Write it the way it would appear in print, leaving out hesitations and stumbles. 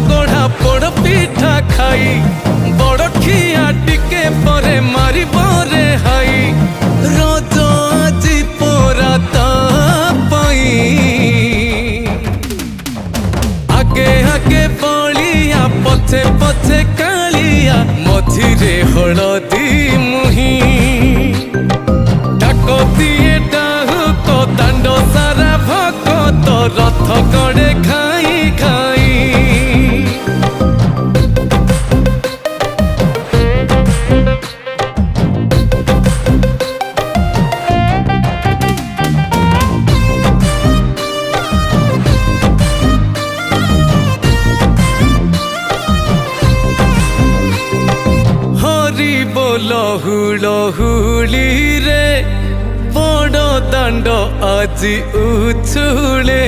गढ़ा पोड़ पिठा खाई बड़ खिया टिके परे मारी बरे हाई रज আজি पोरा तापाई आगे आगे बलिया पछे पछे कालिया मझिरे हलदी मुही डाक दिए डाहुक दांड सारा भगत रथ गड़े खाई खाई लहुली रे बड़ दांड আজি उछुले।